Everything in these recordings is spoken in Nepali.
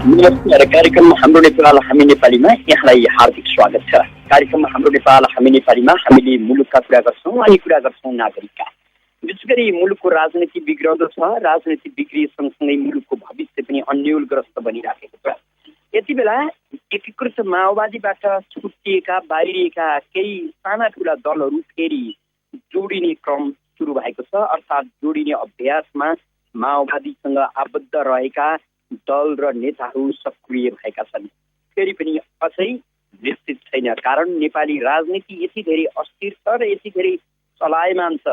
नमस्कार। कार्यक्रम हाम्रो नेपाल हामी नेपालीमा यहाँलाई हार्दिक स्वागत छ। कार्यक्रम हाम्रो नेपाल हामी नेपालीमा हामीले मुलुकका कुरा गर्छौँ अनि कुरा गर्छौँ नागरिकका। विशेष गरी मुलुकको राजनीति बिग्रँदो छ। राजनीति बिग्रिए सँगसँगै मुलुकको भविष्य पनि अन्यलग्रस्त बनिराखेको छ। यति बेला एकीकृत माओवादीबाट छुट्टिएका बाहिरिएका केही साना ठुला दलहरू फेरि जोडिने क्रम सुरु भएको छ। अर्थात् जोडिने अभ्यासमा माओवादीसँग आबद्ध रहेका दल र नेताहरू सक्रिय भएका छन्। फेरि पनि अझै निश्चित छैन। कारण नेपाली राजनीति यति धेरै अस्थिर छ र यति धेरै चलायमान छ।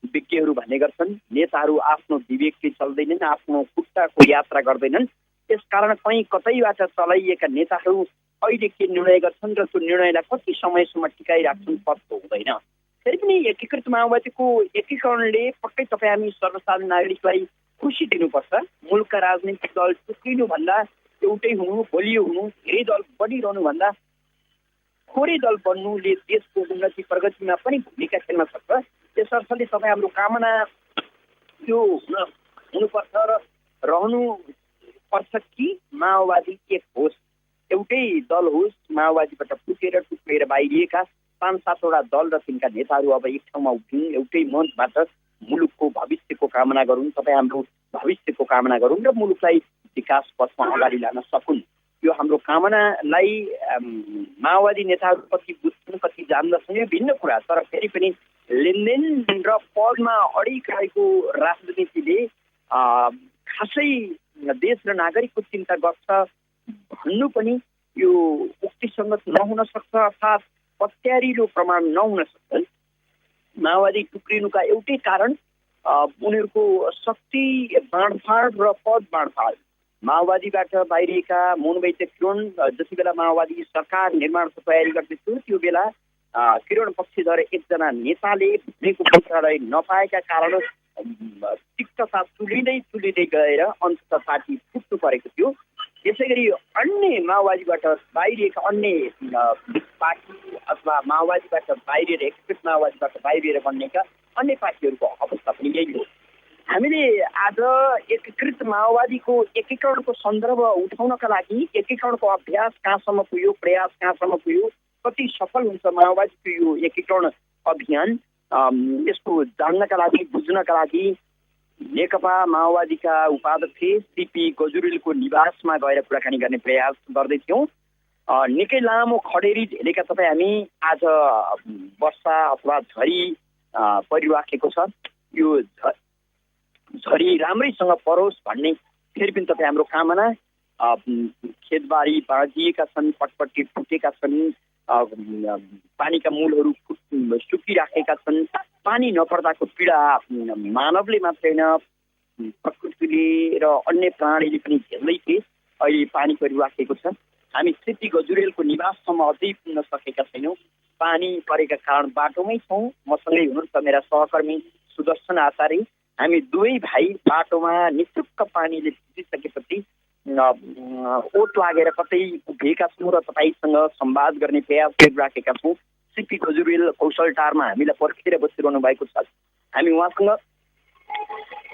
विज्ञहरू भन्ने गर्छन् नेताहरू आफ्नो विवेकले चल्दैनन्, आफ्नो खुट्टाको यात्रा गर्दैनन्। त्यसकारण कहीँ कतैबाट चलाइएका नेताहरू अहिले के निर्णय गर्छन् र त्यो निर्णयलाई कति समयसम्म टिकाइराख्छन् पत्तो हुँदैन। फेरि पनि एकीकृत माओवादीको एकीकरणले पक्कै तपाईँ हामी सर्वसाधारण नागरिकलाई खुसी दिनुपर्छ। मुलुकका राजनीतिक दल टुक्रिनुभन्दा एउटै हुनु, बलियो हुनु, धेरै दल बढिरहनुभन्दा थोरै दल बन्नुले देशको उन्नति प्रगतिमा पनि भूमिका खेल्न सक्छ। त्यस अर्थले तपाईँ हाम्रो कामना त्यो हुनुपर्छ र रहनुपर्छ कि माओवादी एक होस्, एउटै दल होस्। माओवादीबाट फुटेर टुक्रेर बाहिरिएका 5-7वटा दल र तिनका नेताहरू अब एक ठाउँमा उभिन्, एउटै मञ्चबाट मुलुकको भविष्यको कामना गरौँ। तपाईँ हाम्रो भविष्यको कामना गरौँ र मुलुकलाई विकास पथमा अगाडि लान सकुन्। यो हाम्रो कामनालाई माओवादी नेताहरू कति बुझ्छन्, कति जान्दछन्, यो भिन्न कुरा। तर फेरि पनि लेनदेन र पदमा अडिक रहेको राजनीतिले खासै देश र नागरिकको चिन्ता गर्छ भन्नु पनि यो उक्तिसङ्गत नहुन सक्छ, अर्थात् पत्यारिलो प्रमाण नहुन सक्छ। माओवादी टुक्रिनुका एउटै कारण उनीहरूको शक्ति बाँडफाँड र पद बाँडफाँड। माओवादीबाट बाहिरिएका मोहनवैद्य किरण जति बेला माओवादी सरकार निर्माणको तयारी गर्दैथ्यो त्यो बेला किरण पक्षधर एकजना नेताले भनेको मन्त्रालय नपाएका कारण तिक्तता चुलिँदै गएर अन्ततः पार्टी फुट्नु परेको थियो। यसै गरी अन्य माओवादीबाट बाहिरिएका अन्य पार्टी अथवा माओवादीबाट बाहिरिएर एकीकृत माओवादीबाट बाहिरिएर बन्नेका अन्य पार्टीहरूको अवस्था पनि यही हो। हामीले आज एकीकृत माओवादीको एकीकरणको सन्दर्भ उठाउनका लागि एकीकरणको अभ्यास कहाँसम्म पुग्यो, प्रयास कहाँसम्म पुग्यो, कति सफल हुन्छ माओवादीको यो एकीकरण अभियान, यसको जान्नका लागि बुझ्नका लागि नेकपा माओवादीका उपाध्यक्ष सीपी गजुरेलको निवासमा गएर कुराकानी गर्ने प्रयास गर्दैथ्यौँ। निकै लामो खडेरी झेलेका तपाईँ हामी आज वर्षा अथवा झरी परिराखेको छ। यो झरी राम्रैसँग परोस् भन्ने फेरि पनि तपाईँ हाम्रो कामना। खेतबारी बाँझिएका छन्, पटपट्टि फुटेका छन्, पानीका मूलहरू सुकिराखेका छन्। पानी नपर्दाको पीडा मानवले मात्रै होइन प्रकृतिले र अन्य प्राणीले पनि झेल्दै थिए। अहिले पानी परिराखेको छ। हामी सीपी गजुरेलको निवाससम्म अझै पुग्न सकेका छैनौँ। पानी परेका कारण बाटोमै छौँ। मसँगै हुनुहुन्छ मेरा सहकर्मी सुदर्शन आचार्य। हामी दुवै भाइ बाटोमा निचुक्क पानीले भिजिसकेपछि ओट लागेर कतै उभिएका छौँ र तपाईँसँग संवाद गर्ने प्रयास गरिराखेका छौँ। सीपी गजुरेल कौशल टारमा हामीलाई पर्खेर बसिरहनु भएको छ। हामी उहाँसँग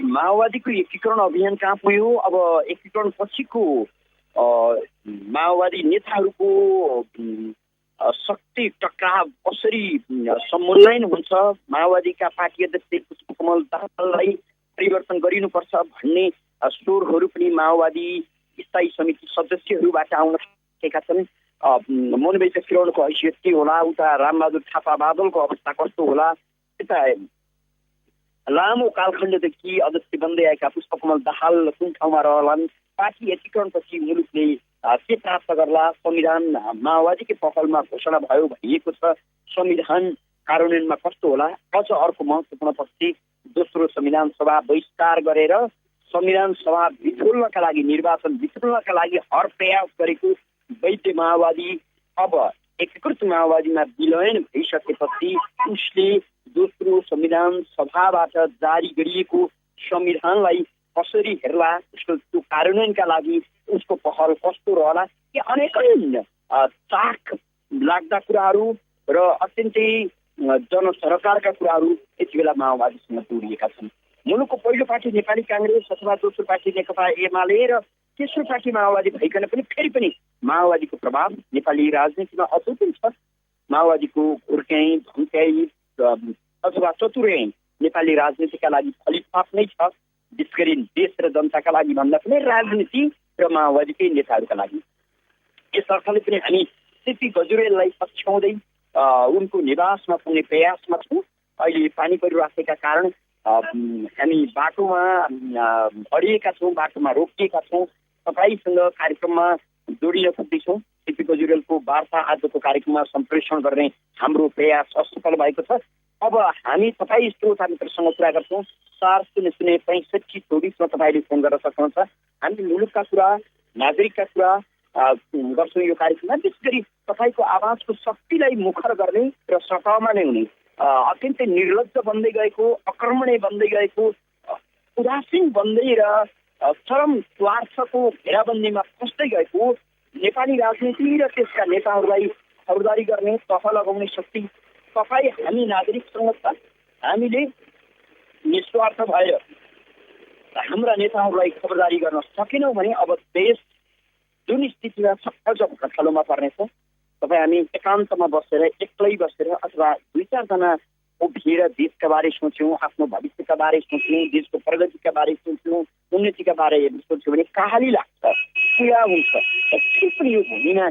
माओवादीको एकीकरण अभियान कहाँ पुग्यो, अब एकीकरण पछिको माओवादी नेताहरूको शक्ति टक्राव कसरी सम्मूल्यन हुन्छ, माओवादीका पार्टी अध्यक्ष पुष्पकमल दाहाललाई परिवर्तन गरिनुपर्छ भन्ने स्वरहरू पनि माओवादी स्थायी समिति सदस्यहरूबाट आउन सकेका छन्। मोहनवैद्य किरणको हैसियत के होला, उता रामबहादुर थापा बादलको अवस्था कस्तो होला, यता लामो कालखण्डदेखि अध्यक्ष बन्दै आएका पुष्पकमल दाहाल कुन ठाउँमा रहलान्, पार्टी एकीकरणपछि मुलुकले के प्राप्त गर्ला, संविधान माओवादीकै पहलमा घोषणा भयो भनिएको छ, संविधान कार्यान्वयनमा कस्तो होला। अझ अर्को महत्त्वपूर्ण पक्ष दोस्रो संविधान सभा बहिष्कार गरेर संविधान सभा बिथोल्नका लागि, निर्वाचन बिथोल्नका लागि हर प्रयास गरेको वैद्य माओवादी अब एकीकृत माओवादीमा विलयन भइसकेपछि उसले दोस्रो संविधान सभाबाट जारी गरिएको संविधानलाई कसरी हेर्ला, उसको त्यो कार्यान्वयनका लागि उसको पहल कस्तो रहला, यी अनेकै चाख लाग्दा कुराहरू र अत्यन्तै जनसरकारका कुराहरू यति बेला माओवादीसँग जोडिएका छन्। मुलुकको पहिलो पार्टी नेपाली काङ्ग्रेस अथवा दोस्रो पार्टी नेकपा एमाले र तेस्रो पार्टी माओवादी भइकन पनि फेरि पनि माओवादीको प्रभाव नेपाली राजनीतिमा अझै पनि छ। माओवादीको हुर्क्याइ धम्क्याइ अथवा चतुर्याइ नेपाली राजनीतिका लागि फलिफाप नै छ। विशेष गरी देश र जनताका लागि भन्दा पनि राजनीति र माओवादीकै नेताहरूका लागि। यस अर्थले पनि हामी सीपी गजुरेललाई पछ्याउँदै उनको निवासमा पुग्ने प्रयासमा छौँ। अहिले पानी परिराखेका कारण हामी बाटोमा अडिएका छौँ, बाटोमा रोकिएका छौँ। तपाईँसँग कार्यक्रममा जोडिन सक्दैछौँ। सीपी गजुरेलको वार्ता आजको कार्यक्रममा सम्प्रेषण गर्ने हाम्रो प्रयास असफल भएको छ। अब हामी तपाईँ श्रोता मित्रसँग कुरा गर्छौँ। 4006524 तपाईँले फोन गर्न सक्नुहुन्छ। हामी मुलुकका कुरा, नागरिकका कुरा गर्छौँ यो कार्यक्रममा। विशेष गरी तपाईँको आवाजको शक्तिलाई मुखर गर्ने र सतहमा ल्याउने, अत्यन्तै निर्लज्ज बन्दै गएको, आक्रमणीय बन्दै गएको, उदासीन बन्दै र चरम स्वार्थको घेराबन्दीमा फस्दै गएको नेपाली राजनीति र त्यसका नेताहरूलाई खबरदारी गर्ने, तह लगाउने शक्ति तपाईँ हामी नागरिकसँग छ। हामीले निस्वार्थ भएर हाम्रा नेताहरूलाई खबरदारी गर्न सकेनौँ भने अब देश जुन स्थितिमा छ अझ भटकलोमा पर्नेछ। तपाईँ हामी एकान्तमा बसेर, एक्लै बसेर अथवा 2-4 जना उभिएर देशका बारे सोच्यौँ, आफ्नो भविष्यका बारे सोच्यौँ, देशको प्रगतिका बारे सोच्यौँ, उन्नतिका बारे सोच्यौँ भने कहाली लाग्छ, पीडा हुन्छ। केही पनि यो भूमिमा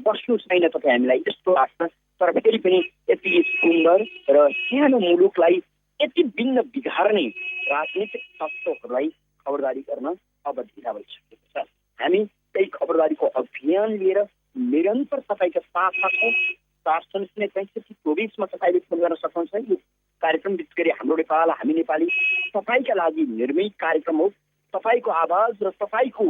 बस्नु छैन तपाईँ हामीलाई यस्तो लाग्छ। तर फेरि पनि यति सुन्दर र सानो मुलुकलाई यति भिन्न बिगार्ने राजनीतिक तत्त्वहरूलाई खबरदारी गर्न अब ढिला भइसकेको छ। हामी त्यही खबरदारीको अभियान लिएर निरन्तर तपाईँका साथमा छौँ। 4006524 तपाईँले फोन गर्न सक्नुहुन्छ। यो कार्यक्रम विशेष गरी हाम्रो नेपाल हामी नेपाली तपाईँका लागि निर्मित कार्यक्रम हो। तपाईँको आवाज र तपाईँको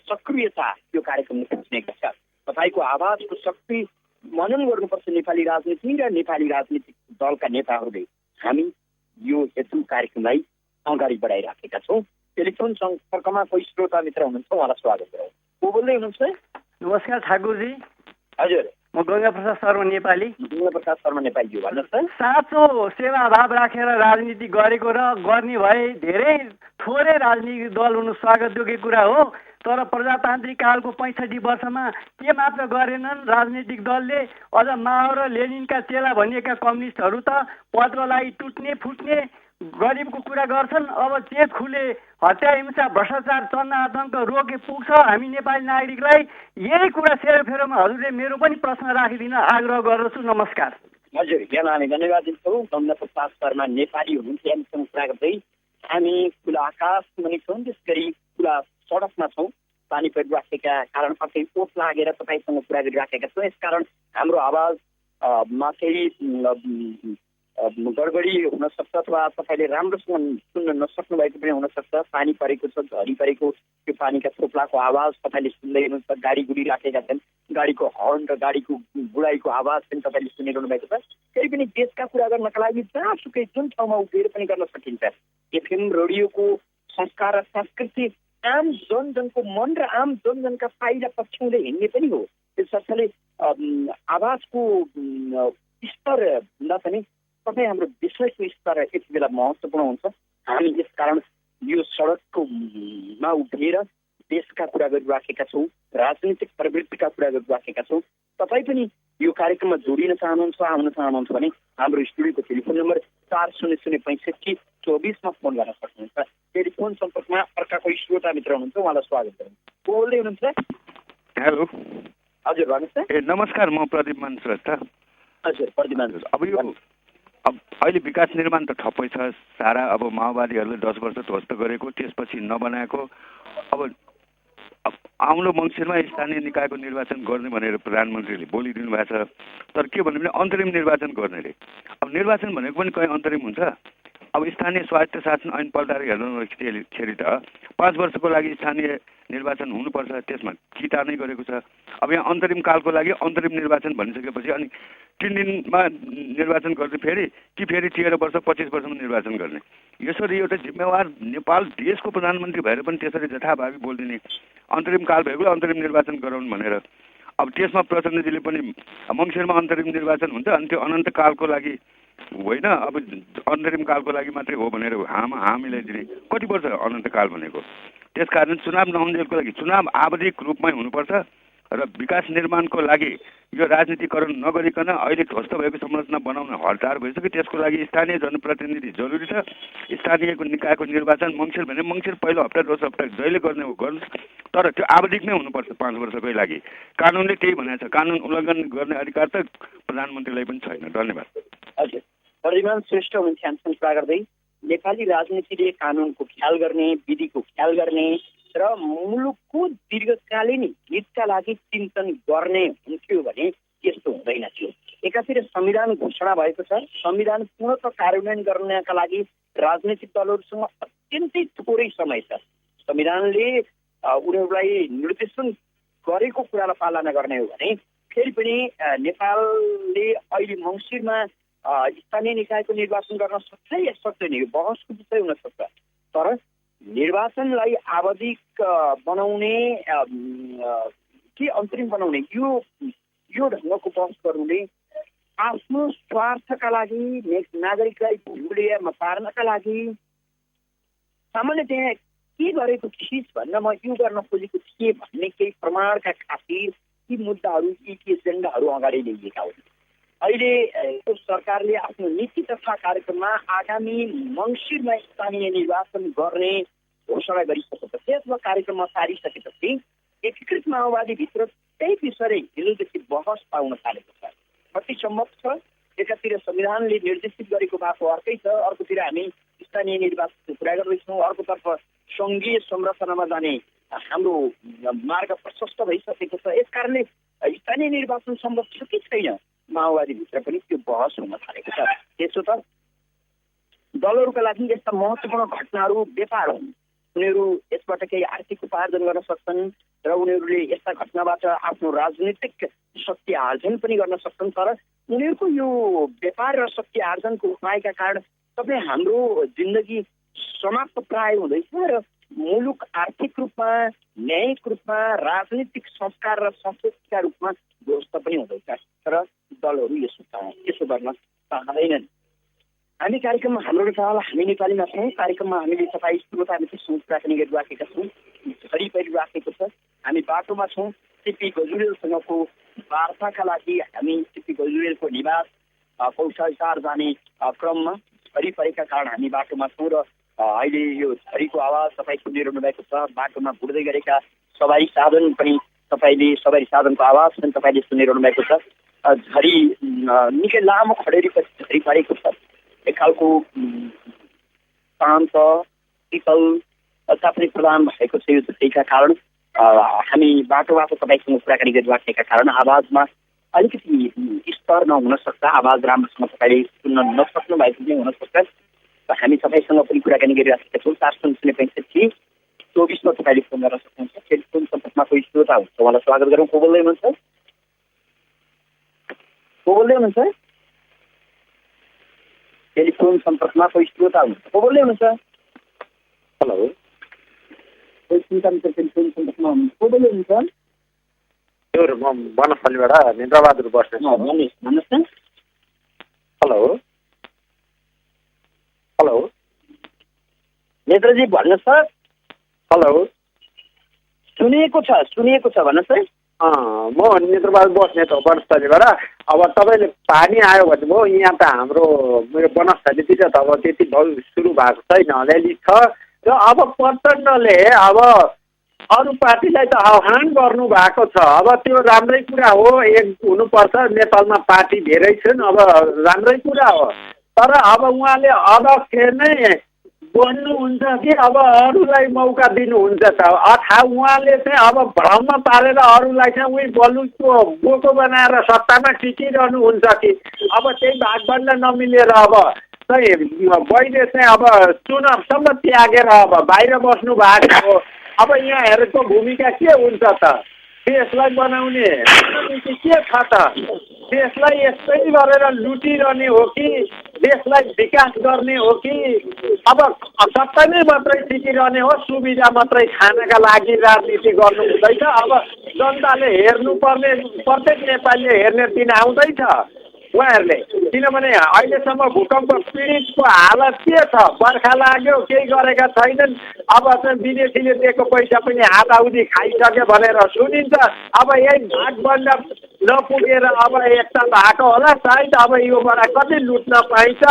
सक्रियता यो कार्यक्रमले खोज्नेका छ। तपाईँको आवाजको शक्ति मनन गर्नुपर्छ नेपाली राजनीति र नेपाली राजनीतिक दलका नेताहरूले। हामी यो हेतु कार्यक्रमलाई अगाडि बढाइराखेका छौँ। टेलिफोन सम्पर्कमा कोही श्रोता मित्र हुनुहुन्छ, उहाँलाई स्वागत गरौँ। को बोल्दै हुनुहुन्छ? नमस्कार ठाकुरजी। हजुर, म गङ्गा प्रसाद शर्मा नेपाली। गङ्गा प्रसाद शर्मा नेपाली भन्नुहोस्। साँचो सेवा भाव राखेर राजनीति गरेको र गर्ने भए धेरै थोरै राजनीतिक दल हुनु स्वागतयोग्य कुरा हो। तर प्रजातान्त्रिक कालको 65 वर्षमा के मात्र गरेनन् राजनीतिक दलले। अझ माओ र लेनिनका चेला भनिएका कम्युनिस्टहरू त पदको लागि टुट्ने फुट्ने गरिबको कुरा गर्छन्। अब चेत खुले हत्या हिंसा भ्रष्टाचार चन्न आतङ्क रोके पुग्छ हामी नेपाली नागरिकलाई। यही कुरा सेरोफेरोमा हजुरले मेरो पनि प्रश्न राखिदिन आग्रह गर्दछु। नमस्कार। हजुर, यहाँलाई हामी धन्यवाद दिन्छौँ। गङ्गा प्रसाद शर्मा नेपाली हुनुहुन्छ। हामीसँग कुरा गर्दै हामी खुला आकाश मुनि छौँ, त्यस गरी खुला सडकमा छौँ। पानी परिराखेका कारण कतै ओत लागेर तपाईँसँग कुरा गरिराखेका छौँ। यसकारण हाम्रो आवाजमा केही गडबडी हुनसक्छ अथवा तपाईँले राम्रोसँग सुन्न नसक्नु भएको पनि हुनसक्छ। पानी परेको छ, झरी परेको त्यो पानीका थोप्लाको आवाज तपाईँले सुन्दै हुनुहुन्छ। गाडी गुडिराखेका छन्, गाडीको हर्न र गाडीको गुडाइको आवाज पनि तपाईँले सुनिरहनु भएको छ। फेरि पनि देशका कुरा गर्नका लागि जहाँसुकै जुन ठाउँमा उभिएर पनि गर्न सकिन्छ। एफएम रेडियोको संस्कार र संस्कृति आम जनजनको मन र आम जनजनका फाइदा पछ्याउँदै हिँड्ने पनि हो। त्यस अर्थले आवाजको स्तर भन्दा पनि तपाईँ हाम्रो विषयको स्तर यति बेला महत्त्वपूर्ण हुन्छ। हामी यसकारण यो सडकमा उभिएर देशका कुरा गरिराखेका छौँ, राजनीतिक प्रवृत्तिका कुरा गरिराखेका छौँ। तपाईँ पनि यो कार्यक्रममा जोडिन चाहनुहुन्छ, आउन चाहनुहुन्छ भने हाम्रो स्टुडियोको टेलिफोन नम्बर 4006524 फोन गर्न सक्नुहुन्छ। टेलिफोन सम्पर्कमा अर्का कोही श्रोता मित्र हुनुहुन्छ, उहाँलाई स्वागत गरौँ। को बोल्दै हुनुहुन्छ? हेलो। हजुर भन्नुहोस् न। नमस्कार, म प्रदीप मान श्रेष्ठ। हजुर, प्रदीप मान। अब अहिले विकास निर्माण त ठप्पै छ सारा। अब माओवादीहरूले 10 वर्ष ध्वस्त गरेको, त्यसपछि नबनाएको। अब आउँदो मङ्सिरमा स्थानीय निकायको निर्वाचन गर्ने भनेर प्रधानमन्त्रीले बोलिदिनु भएको छ। तर के भन्नु भने अन्तरिम निर्वाचन गर्ने रे। अब निर्वाचन भनेको पनि कहीँ अन्तरिम हुन्छ। अब स्थानीय स्वायत्त शासन ऐन पल्टाएर हेर्दाखेरि त 5 वर्षको लागि स्थानीय निर्वाचन हुनुपर्छ, त्यसमा किटा नै गरेको छ। अब यहाँ अन्तरिम कालको लागि अन्तरिम निर्वाचन भनिसकेपछि अनि 3 दिनमा निर्वाचन गर्ने फेरि 13 वर्ष 25 वर्षमा निर्वाचन गर्ने। यसरी एउटा जिम्मेवार नेपाल देशको प्रधानमन्त्री भएर पनि त्यसरी जथाभावी बोलिदिने, अन्तरिम काल भएको अन्तरिम निर्वाचन गराउनु भनेर। अब त्यसमा प्रचण्डजीले पनि मङ्सिरमा अन्तरिम निर्वाचन हुन्छ अनि त्यो अनन्त कालको लागि होइन, अब अन्तरिम कालको लागि मात्रै हो भनेर हा मिलाइदिने। कति वर्ष अनन्त काल भनेको? त्यसकारण चुनाव नहुन्जेलको लागि चुनाव आवधिक रूपमै हुनुपर्छ र विकास निर्माणको लागि यो राजनीतिकरण नगरिकन अहिले ध्वस्त भएको संरचना बनाउन हडताल भइसक्यो। त्यसको लागि स्थानीय जनप्रतिनिधि जरुरी छ। स्थानीय निकायको निर्वाचन मङ्सिर भने मङ्सिर पहिलो हप्ता दोस्रो हप्ता जहिले गर्ने हो गर्नुहोस्, तर त्यो आवधिक नै हुनुपर्छ 5 वर्षकै लागि। कानुनले त्यही भनेको छ, कानुन उल्लङ्घन गर्ने अधिकार त प्रधानमन्त्रीलाई पनि छैन। धन्यवाद। हजुर, परिमाण श्रेष्ठ हुनुहुन्थ्यो कुरा गर्दै नेपाली राजनीतिले कानुनको ख्याल गर्ने, विधिको ख्याल गर्ने र मुलुकको दीर्घकालीन हितका लागि चिन्तन गर्ने हुन्थ्यो भने यस्तो हुँदैन थियो। एकातिर संविधान घोषणा भएको छ, संविधान पूर्णतः कार्यान्वयन गर्नका लागि राजनैतिक दलहरूसँग अत्यन्तै थोरै समय छ। संविधानले उनीहरूलाई निर्देशन गरेको कुरालाई पालना गर्ने हो भने फेरि पनि नेपालले अहिले मङ्सिरमा स्थानीय निकायको निर्वाचन गर्न सक्छ या सक्दैन, यो बहसको विषय हुन सक्छ। तर निर्वाचनलाई आवधिक बनाउने के अन्तरिम बनाउने यो ढङ्गको बहस गर्नुले आफ्नो स्वार्थका लागि, नागरिकलाई मूल्यमा पार्नका लागि सामान्यतया के गरेको थिइस् भन्न म यो गर्न खोजेको थिएँ भन्ने केही प्रमाणका खातिर ती मुद्दाहरू, यी एजेन्डाहरू अगाडि ल्याइएका हुन्। अहिले सरकारले आफ्नो नीति तथा कार्यक्रममा आगामी मङ्सिरमा स्थानीय निर्वाचन गर्ने घोषणा गरिसकेपछि त्यसमा कार्यक्रममा पारिसकेपछि एकीकृत माओवादीभित्र त्यही विषय हिजोदेखि बहस पाउन थालेको छ। कति सम्भव छ? एकातिर संविधानले निर्देशित गरेको बाटो अर्कै छ, अर्कोतिर हामी स्थानीय निर्वाचनको कुरा गर्दैछौँ, अर्कोतर्फ सङ्घीय संरचनामा जाने हाम्रो मार्ग प्रशस्त भइसकेको छ। यसकारणले स्थानीय निर्वाचन सम्भव छ कि छैन, माओवादीभित्र पनि त्यो बहस हुन थालेको छ। त्यसो त दलहरूका लागि यस्ता महत्त्वपूर्ण घटनाहरू व्यापार हुन्। उनीहरू यसबाट केही आर्थिक उपार्जन गर्न सक्छन् र उनीहरूले यस्ता घटनाबाट आफ्नो राजनीतिक शक्ति आर्जन पनि गर्न सक्छन्। तर उनीहरूको यो व्यापार र शक्ति आर्जनको उपायका कारण सबै हाम्रो जिन्दगी समाप्त प्राय हुँदैछ र मुलुक आर्थिक रूपमा, न्यायिक रूपमा, राजनीतिक संस्कार र संस्कृतिका रूपमा ध्वस्त पनि हुँदैछ। तर दलहरू यसो गर्न चाहँदैनन्। हामी कार्यक्रममा हाम्रो नेपाल हामी नेपालीमा छौँ। कार्यक्रममा हामीले तपाईँ श्रोता मित्रसँग कुराकानी गरिराखेका छौँ, झरी परिराखेको छ। हामी बाटोमा छौँ। सिपी गजुरेलसँगको वार्ताका लागि हामी सिपी गजुरेलको निवास कौशलचार जाने क्रममा झरी परेका कारण हामी बाटोमा छौँ र अहिले यो झरीको आवाज तपाईँ सुनिरहनु भएको छ। बाटोमा घुर्दै गरेका सवारी साधन पनि सवारी साधनको आवाज पनि तपाईँले सुनिरहनु भएको छ। झरी निकै लामो खडेरीपछि झरी परेको छ। एक खालको शान्त शीतल तापनि प्रदान भएको छ यो झरीका कारण। हामी बाटो तपाईँसँग कुराकानी गरिराखेका कारण आवाजमा अलिकति स्तर नहुन सक्छ, आवाज राम्रोसँग तपाईँले सुन्न नसक्नु भएको पनि हुनसक्छ। हामी तपाईँसँग पनि कुराकानी गरिराखेका छौँ। 703-65-24 तपाईँले फोन गर्न सक्नुहुन्छ। टेलिफोन सम्पर्कमा कोही श्रोता हुन्छ, उहाँलाई स्वागत गरौँ। को बोल्दै हुनुहुन्छ? टेलिफोन सम्पर्कमा कोही श्रोता हुन्छ, को बोल्दै हुनुहुन्छ? हेलो, कोही टेलिफोन सम्पर्कमा हुनुहुन्छ, को बोल्दै हुनुहुन्छ? म बनस्थलीबाट निन्द्रबहादुर बस्ने। भन्नुहोस् न। हेलो नेत्रजी भन्नुहोस् सर। हेलो, सुनिएको छ भन्नुहोस् है। म निन्द्रबहादुर बस्ने त बनस्थलीबाट। अब तपाईँले पानी आयो भन्नुभयो, यहाँ त हाम्रो मेरो बनस्थलीतिर त अब त्यति सुरु भएको छैन, अलिअलि छ। र अब प्रचण्डले अब अरू पार्टीलाई त आह्वान गर्नु भएको छ। अब त्यो राम्रै कुरा हो, एक हुनुपर्छ। नेपालमा पार्टी धेरै छन्, अब राम्रै कुरा हो। तर अब उहाँले अध्यक्ष नै बन्नुहुन्छ कि अब अरूलाई मौका दिनुहुन्छ त? अथवा उहाँले चाहिँ अब भ्रममा पारेर अरूलाई चाहिँ उही बलुको बोको बनाएर सत्तामा टिकिरहनुहुन्छ कि? अब त्यही भागभण्ड नमिलेर अब चाहिँ बहिनी चाहिँ अब चुनावसम्म त्यागेर अब बाहिर बस्नु भएको हो। अब यहाँहरूको भूमिका के हुन्छ त? देशलाई बनाउने नीति के छ त? देशलाई यस्तै गरेर लुटिरहने हो कि देशलाई विकास गर्ने हो कि अब सत्तामै मात्रै टिकिरहने हो, सुविधा मात्रै खानका लागि राजनीति गर्नु हुँदैछ? अब जनताले हेर्नुपर्ने, प्रत्येक नेपालीले हेर्ने दिन आउँदैछ। उहाँहरूले। किनभने अहिलेसम्म भूकम्प पीडितको हालत के छ? बर्खा लाग्यो, केही गरेका छैनन्। अब चाहिँ विदेशीले दिएको पैसा पनि आधाउधी खाइसक्यो भनेर सुनिन्छ। अब यही भागबन्ड नपुगेर अब एकता भएको होला सायद। अब योबाट कति लुट्न पाइन्छ?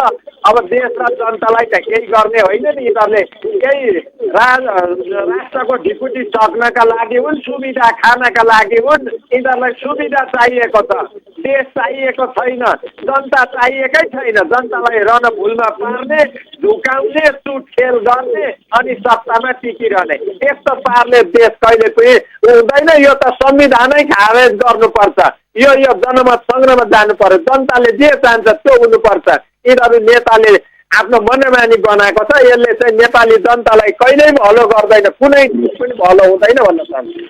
अब देश र जनतालाई त केही गर्ने होइन नि। यिनीहरूले केही राष्ट्रको ढिकुटी सक्नका लागि हुन्, सुविधा खानका लागि हुन्। यिनीहरूलाई सुविधा चाहिएको छ, देश चाहिएको छैन, जनता चाहिएकै छैन। जनतालाई रणभुलमा पार्ने, झुकाउने, चुटखेल गर्ने अनि सत्तामा टिकिरहने। यस्तो पारले देश कहिले पनि हुँदैन। यो त संविधानै खारेज गर्नुपर्छ। यो जनमत सङ्ग्रहमा जानु पर्यो। जनताले जे चाहन्छ त्यो हुनुपर्छ। यिनीहरू नेताले आफ्नो मनमानी बनाएको छ। यसले चाहिँ नेपाली जनतालाई कहिल्यै भलो गर्दैन, कुनै पनि भलो हुँदैन भन्न चाहन्छु।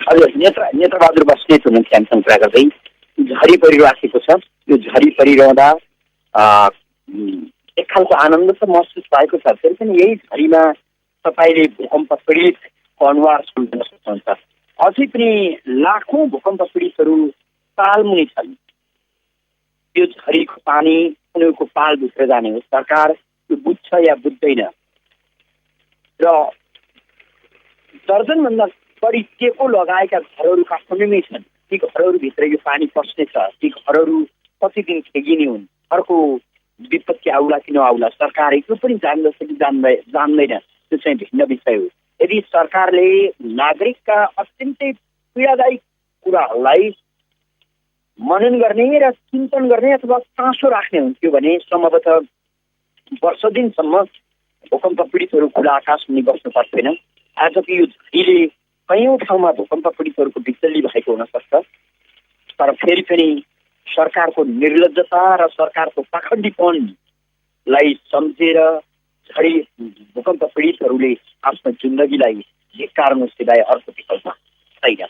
हजुर, नेत्रबहादुर बस्नेत हुनुहुन्छ हामीसँग कुरा गर्दै। झरी परिरहेको छ। यो झरी परिरहँदा एक खालको आनन्द त महसुस भएको छ। फेरि पनि यही झरीमा तपाईँले भूकम्प पीडितको अनुहार सम्झन सक्नुहुन्छ। अझै पनि लाखौँ भूकम्प पीडितहरू तालमुनि छन्। यो झरीको पानी उनीहरूको पालभित्र जाने हो। सरकार यो बुझ्छ या बुझ्दैन? र दर्जनभन्दा बढी टेको लगाएका घरहरू काठमाडौँमै छन्। ती घरहरूभित्र यो पानी पस्नेछ। ती घरहरू कति दिन ठेगिने हुन्? अर्को विपत्ति आउला कि नआउला? सरकारले त्यो पनि जान्दछ कि जान्दैन, त्यो चाहिँ भिन्न विषय हो। यदि सरकारले नागरिकका अत्यन्तै पीडादायी कुराहरूलाई मनन गर्ने र चिन्तन गर्ने अथवा चासो राख्ने हुन्थ्यो भने सम्भवतः वर्ष दिनसम्म भूकम्प पीडितहरू खुला आकाश मुनि बस्नु पर्दैन। आजको यो झरीले कैयौँ ठाउँमा भूकम्प पीडितहरूको बिचल्ली भएको हुन सक्छ। तर फेरि पनि सरकारको निर्लज्जता र सरकारको पाखण्डीपनलाई सम्झेर झरी भूकम्प पीडितहरूले आफ्नो जिन्दगीलाई झिक्कार्नु सिवाय अर्को विकल्प छैन।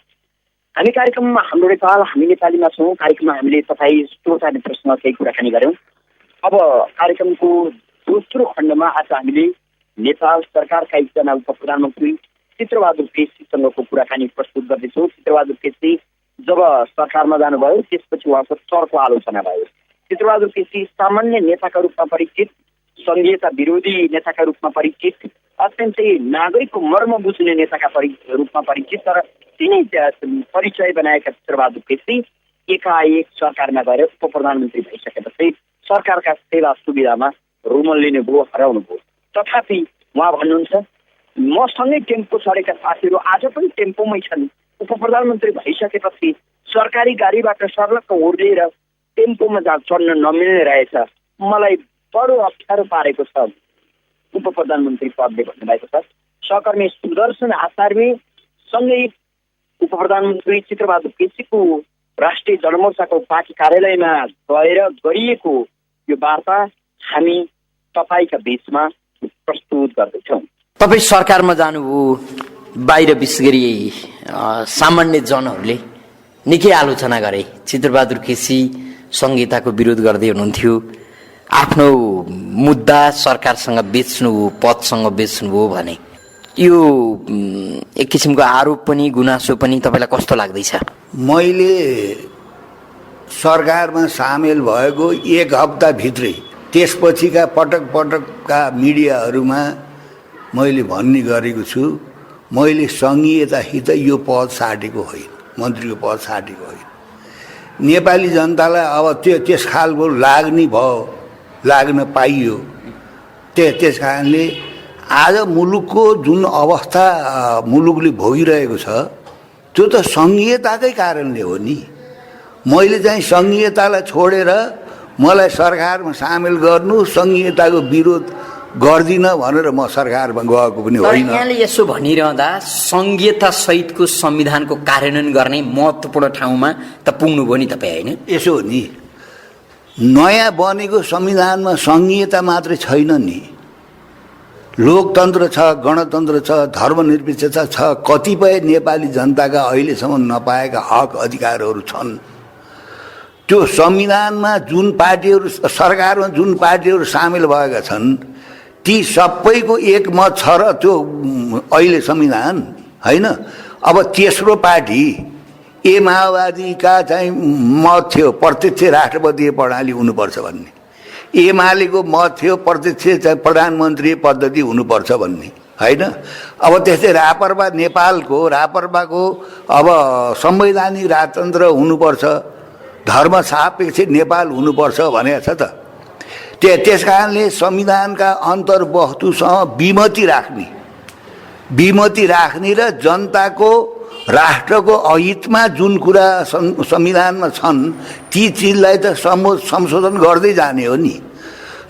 हामी कार्यक्रममा हाम्रो नेपाल हामी नेपालीमा छौँ। कार्यक्रममा हामीले तपाईँ श्रोता मित्रसँग केही कुराकानी गऱ्यौँ। अब कार्यक्रमको दोस्रो खण्डमा आज हामीले नेपाल सरकारका एकजना उप प्रधानमन्त्री चित्रबहादुर केसीसँगको कुराकानी प्रस्तुत गर्दैछौँ। चित्रबहादुर केसी जब सरकारमा जानुभयो त्यसपछि उहाँको चर्को आलोचना भयो। चित्रबहादुर केसी सामान्य नेताका रूपमा परिचित, सङ्घीयता विरोधी नेताका रूपमा परिचित, अत्यन्तै नागरिकको मर्म बुझ्ने नेताका रूपमा परिचित, तर तिनै परिचय बनाएका चित्रबहादुर केसी एकाएक सरकारमा गएर उप प्रधानमन्त्री भइसकेपछि सरकारका सेवा सुविधामा रुमल लिने भयो, हराउनु भयो। तथापि उहाँ भन्नुहुन्छ मसँगै टेम्पो चढेका साथीहरू आज पनि टेम्पोमै छन्। उप प्रधानमन्त्री भइसकेपछि सरकारी गाडीबाट सर्लक्क ओर्लिएर टेम्पोमा चढ्न नमिल्ने रहेछ। मलाई बडो अप्ठ्यारो पारेको छ उप प्रधानमन्त्री पदले भन्नुभएको छ। सहकर्मी सुदर्शन आचार्य सँगै उप प्रधानमन्त्री चित्रबहादुर केसीको राष्ट्रिय जनमोर्चाको पार्टी कार्यालयमा गएर गरिएको यो वार्ता हामी तपाईँका बीचमा प्रस्तुत गर्दैछौँ। तपाईँ सरकारमा जानुभयो, बाहिर विशेष गरी सामान्य जनहरूले निकै आलोचना गरे। चित्रबहादुर केसी संहिताको विरोध गर्दै हुनुहुन्थ्यो, आफ्नो मुद्दा सरकारसँग बेच्नुभयो, पदसँग बेच्नुभयो भने यो एक किसिमको आरोप पनि गुनासो पनि तपाईँलाई कस्तो लाग्दैछ? मैले सरकारमा सामेल भएको एक हप्ताभित्रै त्यसपछिका पटक पटकका मिडियाहरूमा मैले भन्ने गरेको छु, मैले सङ्घीयतासित यो पद साटेको होइन, मन्त्रीको पद साटेको होइन। नेपाली जनतालाई अब त्यस खालको लाग्ने भयो, लाग्न पाइयो। त्यस कारणले आज मुलुकको जुन अवस्था मुलुकले भोगिरहेको छ त्यो त सङ्घीयताकै कारणले हो नि। मैले चाहिँ सङ्घीयतालाई छोडेर मलाई सरकारमा सामेल गर्नु, सङ्घीयताको विरोध गर्दिन भनेर म सरकारमा गएको पनि होइन। यहाँले यसो भनिरहँदा संघीयता सहितको संविधानको कार्यान्वयन गर्ने महत्त्वपूर्ण ठाउँमा त पुग्नुभयो नि तपाईँ, होइन? यसो हो नि, नयाँ बनेको संविधानमा सङ्घीयता मात्रै छैन नि, लोकतन्त्र छ, गणतन्त्र छ, धर्मनिरपेक्षता छ, कतिपय नेपाली जनताका अहिलेसम्म नपाएका हक अधिकारहरू छन्। त्यो संविधानमा जुन पार्टीहरू, सरकारमा जुन पार्टीहरू सामेल भएका छन् ती सबैको एकमत छ र त्यो अहिले संविधान होइन। अब तेस्रो पार्टी माओवादीका चाहिँ मत थियो प्रत्यक्ष राष्ट्रपतीय प्रणाली हुनुपर्छ भन्ने, एमालेको मत थियो प्रत्यक्ष चाहिँ प्रधानमन्त्री पद्धति हुनुपर्छ भन्ने, होइन। अब त्यस्तै रापरपाको अब संवैधानिक राजतन्त्र हुनुपर्छ, धर्मसापेक्ष नेपाल हुनुपर्छ भनेको छ त। त्यस कारणले संविधानका अन्तर्वस्तुसँग विमति राख्ने र जनताको राष्ट्रको अहितमा जुन कुरा संविधानमा छन् ती चिजलाई त संशोधन गर्दै जाने हो नि।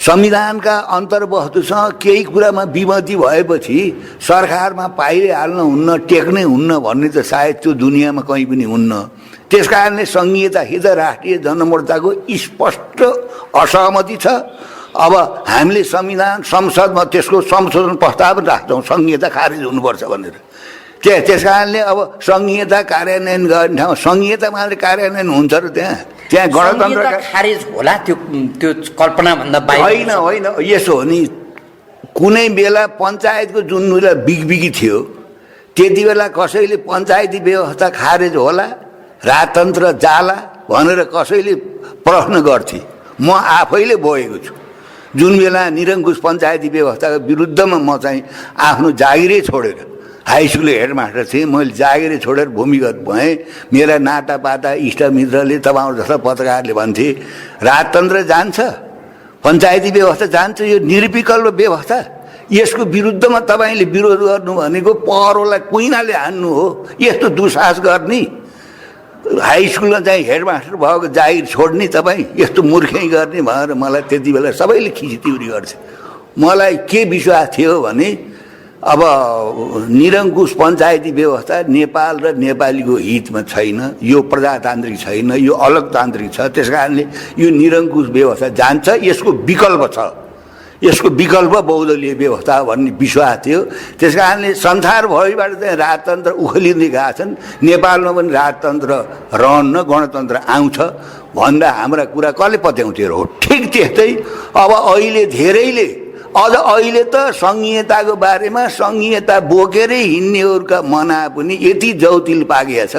संविधानका अन्तर्वस्तुसँग केही कुरामा विमति भएपछि सरकारमा पाइहाल्न हुन्न, टेक्नै हुन्न भन्ने त सायद त्यो दुनियाँमा कहीँ पनि हुन्न। त्यस कारणले संघीयता हित राष्ट्रिय जनमोर्चाको स्पष्ट असहमति छ। अब हामीले संसदमा त्यसको संशोधन प्रस्ताव राख्छौँ संघीयता खारेज हुनुपर्छ भनेर। त्यस कारणले अब संघीयता कार्यान्वयन गर्ने ठाउँ संघीयता मात्रै कार्यान्वयन हुन्छ र त्यहाँ गणतन्त्र खारेज होला त्यो कल्पना भन्दा होइन। यसो हो नि, कुनै बेला पञ्चायतको जुन बेला बिगबिगी थियो त्यति बेला कसैले पञ्चायती व्यवस्था खारेज होला, राजतन्त्र जाला भनेर कसैले प्रश्न गर्थे। म आफैले बोकेको छु। जुन बेला निरङ्कुश पञ्चायती व्यवस्थाको विरुद्धमा म चाहिँ आफ्नो जागिरै छोडेर हाई स्कुल हेडमास्टर थिएँ, मैले जागिरै छोडेर भूमिगत भएँ। मेरा नातापाता इष्टमित्रले तपाईँहरू जस्ता पत्रकारले भन्थे राजतन्त्र जान्छ, पञ्चायती व्यवस्था जान्छ, यो निर्विकल्प व्यवस्था, यसको विरुद्धमा तपाईँले विरोध गर्नु भनेको पहरोलाई कुइनाले हान्नु हो। यस्तो दुस्साहस गर्ने हाई स्कुलमा चाहिँ हेडमास्टर भएको जागिर छोड्ने तपाईँ यस्तो मूर्खै गर्ने भनेर मलाई त्यति बेला सबैले खिचितिउरी गर्छ। मलाई के विश्वास थियो भने अब निरङ्कुश पञ्चायती व्यवस्था नेपाल र नेपालीको हितमा छैन, यो प्रजातान्त्रिक छैन, यो अलगतान्त्रिक छ। त्यस कारणले यो निरङ्कुश व्यवस्था जान्छ, यसको विकल्प बहुदलीय व्यवस्था भन्ने विश्वास थियो। त्यस कारणले संसारभरिबाट चाहिँ राजतन्त्र उखलिँदै गएका छन्, नेपालमा पनि राजतन्त्र रहन्न, गणतन्त्र आउँछ भन्दा हाम्रा कुरा कसले पत्याउँथ्यो हो। ठिक त्यस्तै अब अहिले त संघीयताको बारेमा संघीयता बोकेरै हिँड्नेहरूका मना पनि यति जौतिल पाकेको छ,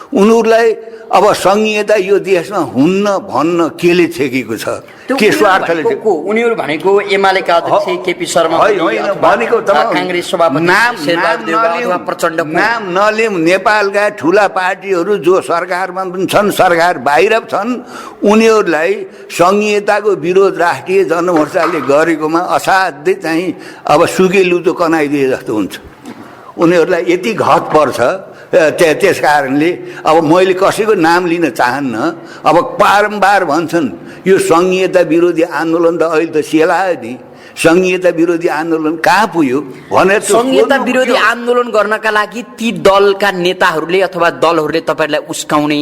उनीहरूलाई अब संघीयता यो देशमा हुन्न भन्न केले छेकेको छ, के स्वार्थले? उनीहरू भनेको एमालेका अध्यक्ष केपी शर्मा भनेको कांग्रेस सभापति प्रचण्ड नाम नलिउँ। नेपालका ठुला पार्टीहरू जो सरकारमा पनि छन्, सरकार बाहिर छन्, उनीहरूलाई संघीयताको विरोध राष्ट्रिय जनमोर्चाले गरेकोमा असाध्यै चाहिँ अब सुके लुतो कनाइदिए जस्तो हुन्छ। उनीहरूलाई यति घत पर्छ। त्यस कारणले अब मैले कसैको नाम लिन चाहन्न। अब बारम्बार भन्छन् यो संघीयता विरोधी आन्दोलन त अहिले त सेलायो नि, संघीयता विरोधी आन्दोलन कहाँ पुग्यो भनेर संघीयता विरोधी आन्दोलन गर्नका लागि ती दलका नेताहरूले अथवा दलहरूले तपाईँलाई उस्काउने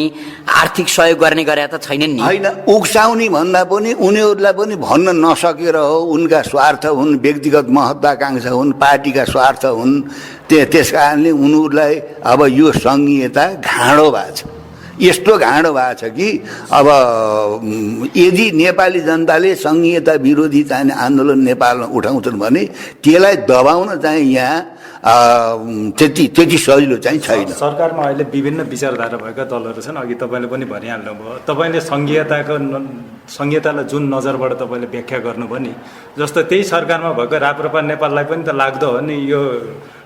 आर्थिक सहयोग गर्ने गरेका त छैनन् नि? होइन, उक्साउने भन्दा पनि उनीहरूलाई पनि भन्न नसकेर हो, उनका स्वार्थ हुन्, व्यक्तिगत महत्त्वाकांक्षा हुन्, पार्टीका स्वार्थ हुन्। त्यस कारणले उनीहरूलाई अब यो संघीयता घाँडो भएको छ, यस्तो घाँडो भएको छ कि अब यदि नेपाली जनताले संघीयता विरोधी चाहिँ आन्दोलन नेपालमा उठाउँछन् भने त्यसलाई दबाउन चाहिँ यहाँ त्यति सजिलो चाहिँ छैन। सरकारमा अहिले विभिन्न विचारधारा भएका दलहरू छन्। अघि तपाईँले पनि भनिहाल्नुभयो, तपाईँले संघीयतालाई जुन नजरबाट तपाईँले व्याख्या गर्नुभयो नि, जस्तो त्यही सरकारमा भएको राप्रपा नेपाललाई पनि त लाग्दो हो नि यो